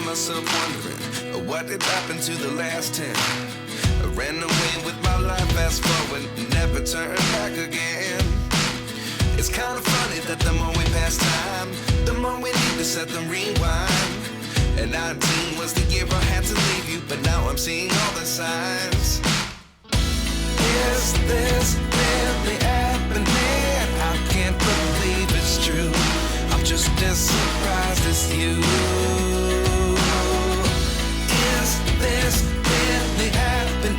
myself wondering, what did happen to the last 10? I ran away with my life, fast forward, never turn back again. It's kind of funny that the more we pass time, the more we need to set the rewind. And 19 was the year I had to leave you, but now I'm seeing all the signs. Is this really happening? I can't believe it's true. I'm just as surprised as you. Is this really happening?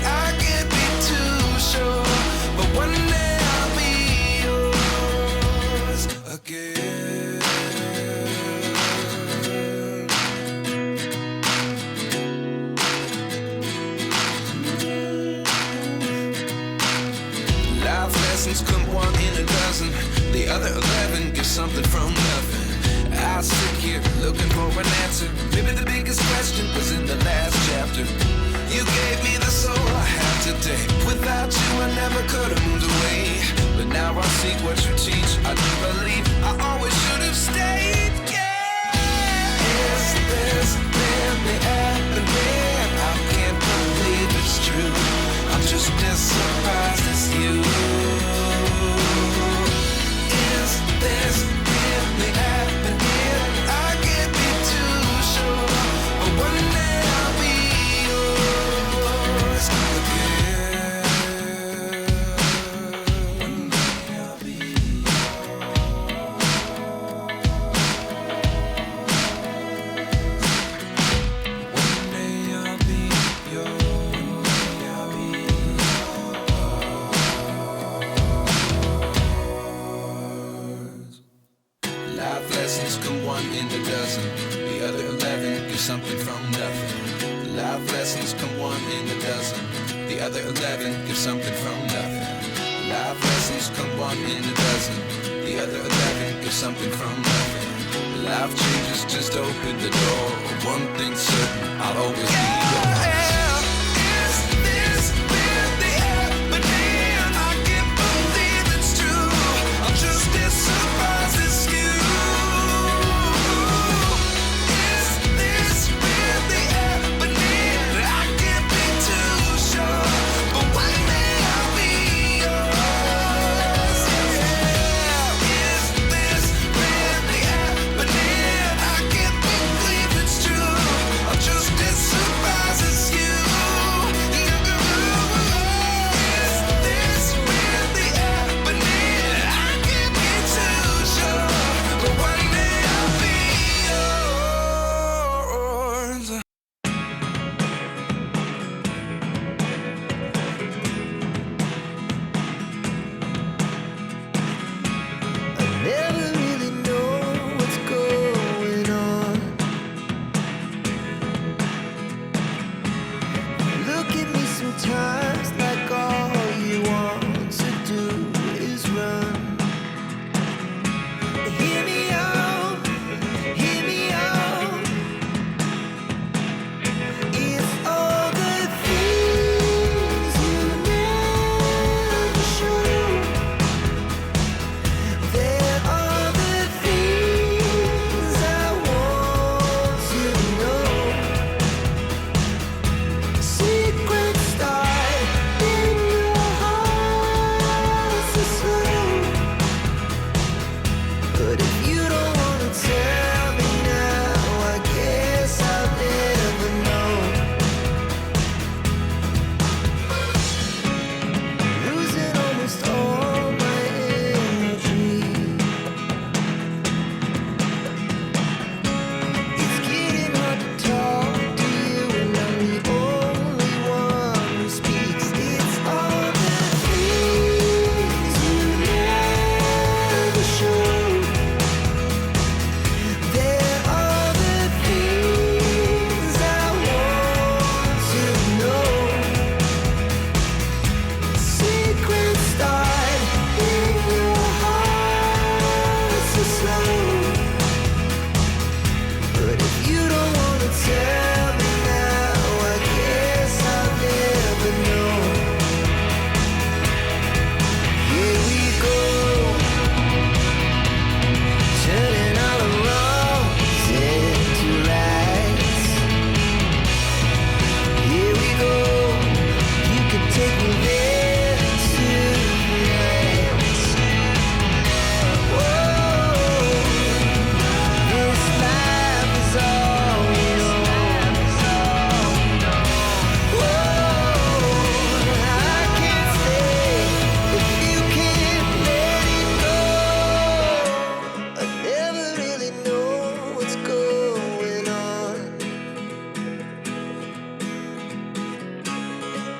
I can't be too sure, but one day I'll be yours again. Life lessons come one in a dozen. The other 11 give something from nothing. I sit here looking for an answer. Maybe the biggest question was in the last chapter. You gave me the soul I have today. Without you I never could have moved away. But now I see what you teach. I do believe I always should have stayed. Yeah. Is this really happening? I can't believe it's true. I'm just as surprised as you. Is this really happening? I can't be too sure, but one day I'll be yours again. One day I'll be One day I'll be yours. Life lessons come one in a dozen. The other 11 give something from nothing. Life lessons come one in a dozen. The other 11 give something from nothing. Life lessons come one in a dozen. The other 11 give something from nothing. Life changes just open the door. One thing's certain, I'll always be yours. Is this really happening? I can't believe it's true. I'm just as surprised as you. Is this really happening? I can't be too sure, but one day I'll be yours. Yeah. Is this really happening? I can't believe it's true. I'm just as surprised.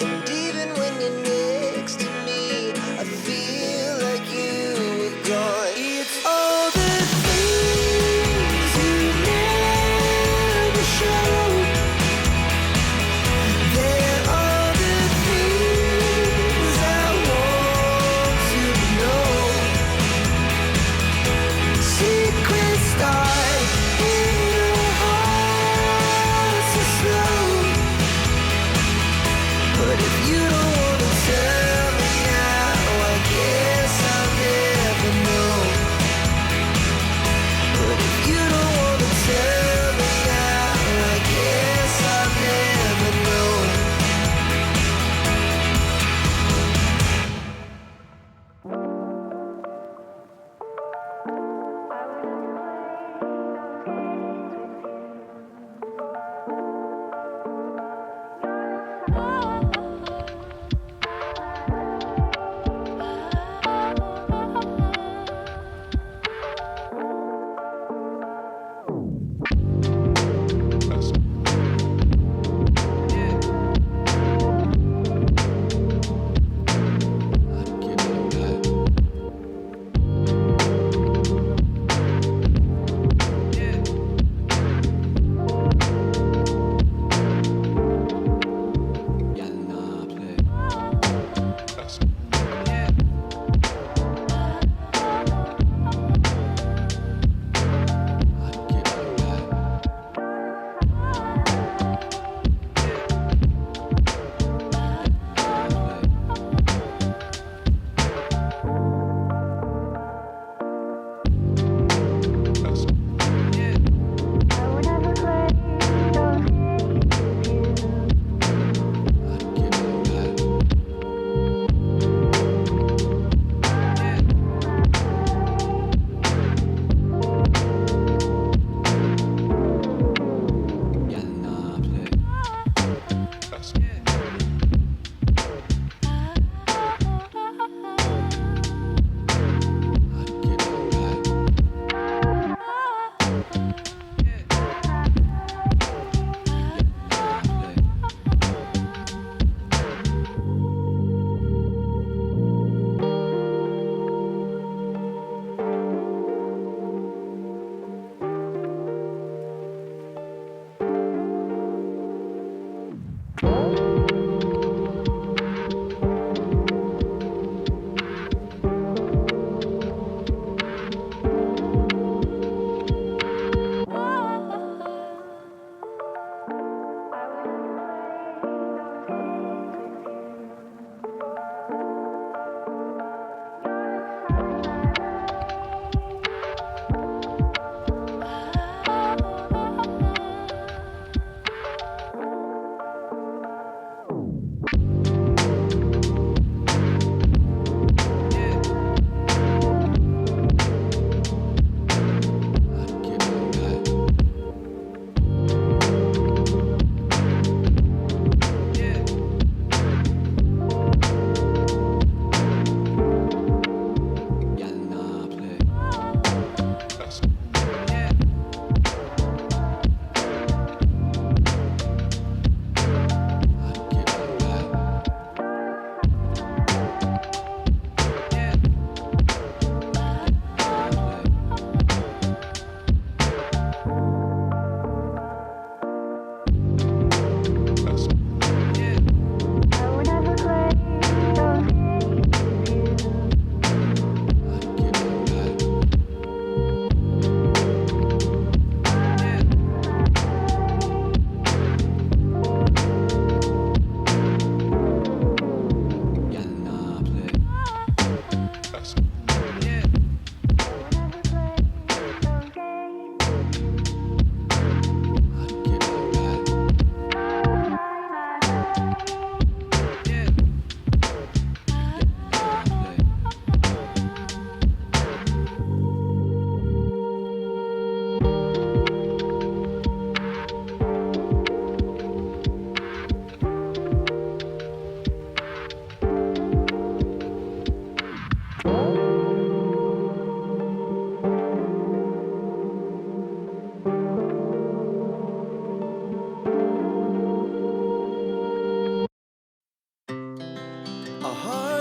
And even when you're next to me, I feel like you were gone. It's all the things you never show. They're all the things I want to know. Secrets start in the hearts so slow. But if you don't wanna tell me now, I guess I'll never know. But if you don't wanna tell me now, I guess I'll never know.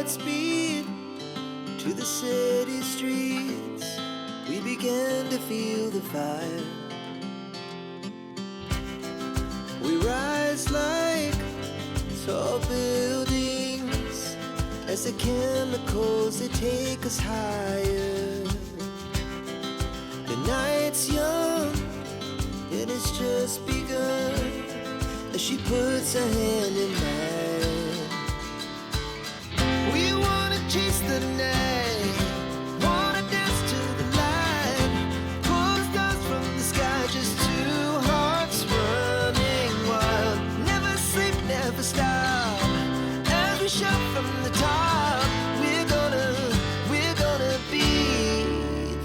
Godspeed to the city streets. We began to feel the fire. We rise like tall buildings as the chemicals, they take us higher. The night's young and it's just begun as she puts her hand in mine. We wanna chase the night, wanna dance to the light, pull the stars from the sky, just two hearts running wild. Never sleep, never stop, as we shout from the top. We're gonna be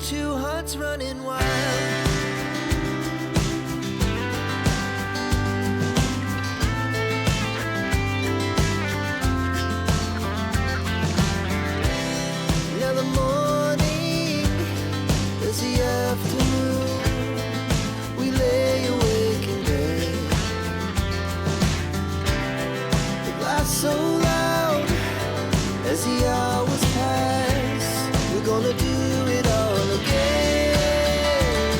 two hearts running wild. So loud as the hours pass, we're gonna do it all again.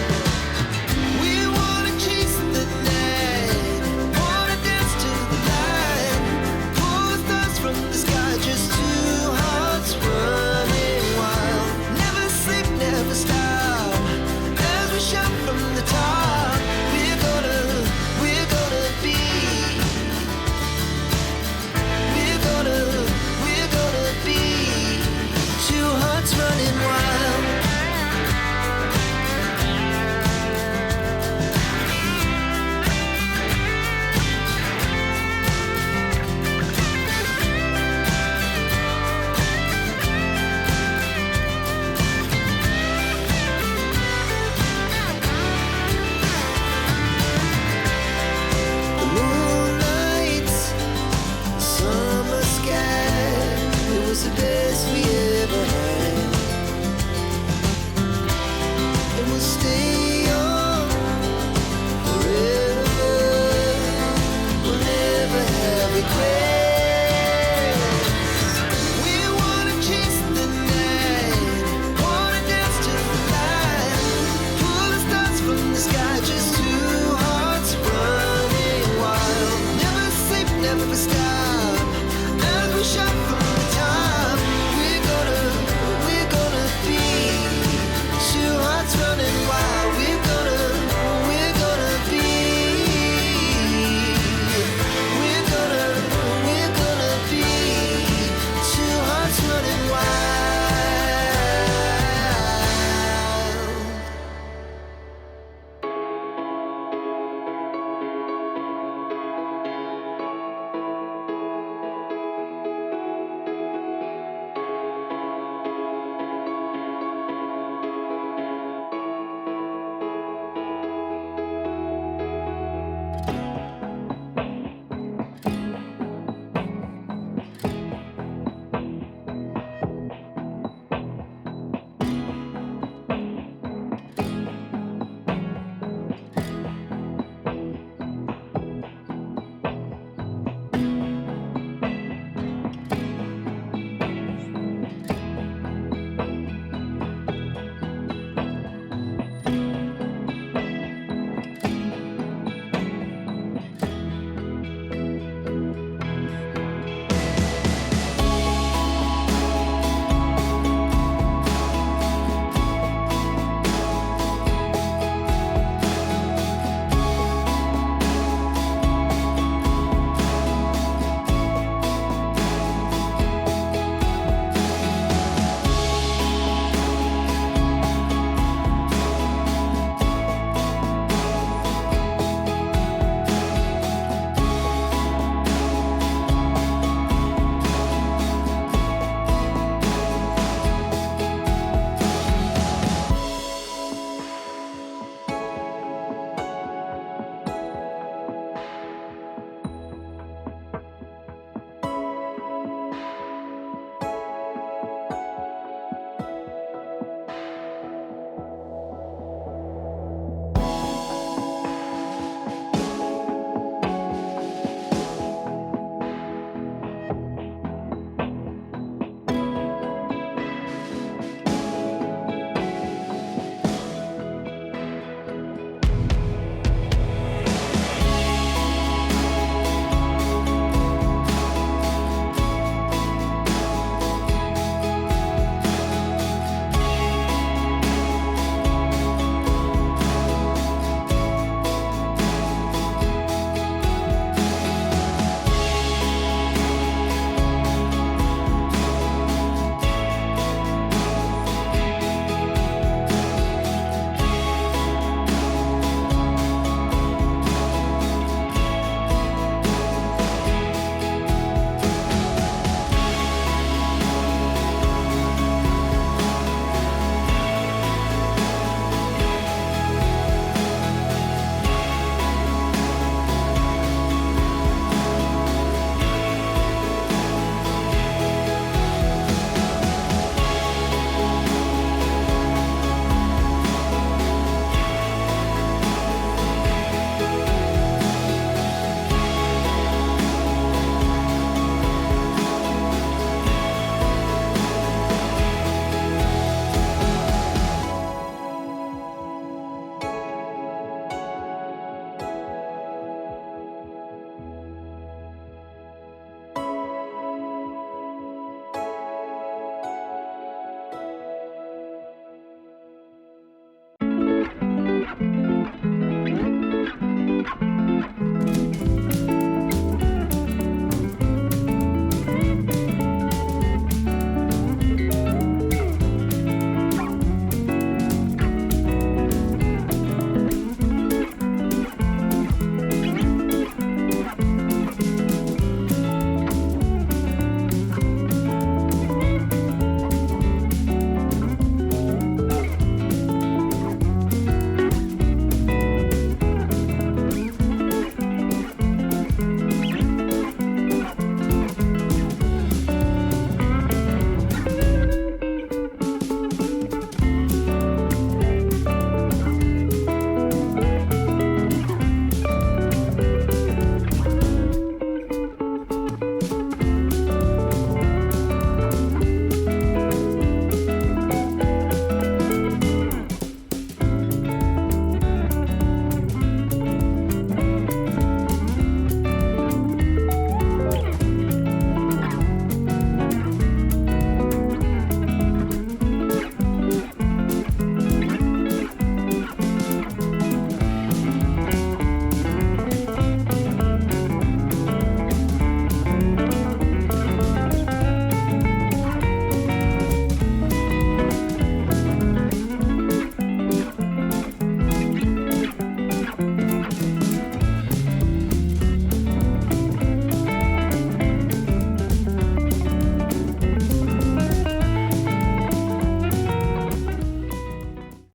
We wanna chase the night, wanna dance to the light, pull the stars from the sky, just two hearts running wild. Never sleep, never stop, as we shout from the top. We're gonna be, we're gonna be two hearts running wild. The moonlight, summer sky, it was the best we ever had. And we'll stay young forever, we'll never have regrets. We wanna chase the night, wanna dance to the light, pull the stars from the sky, just two hearts running wild. Never sleep, never stop,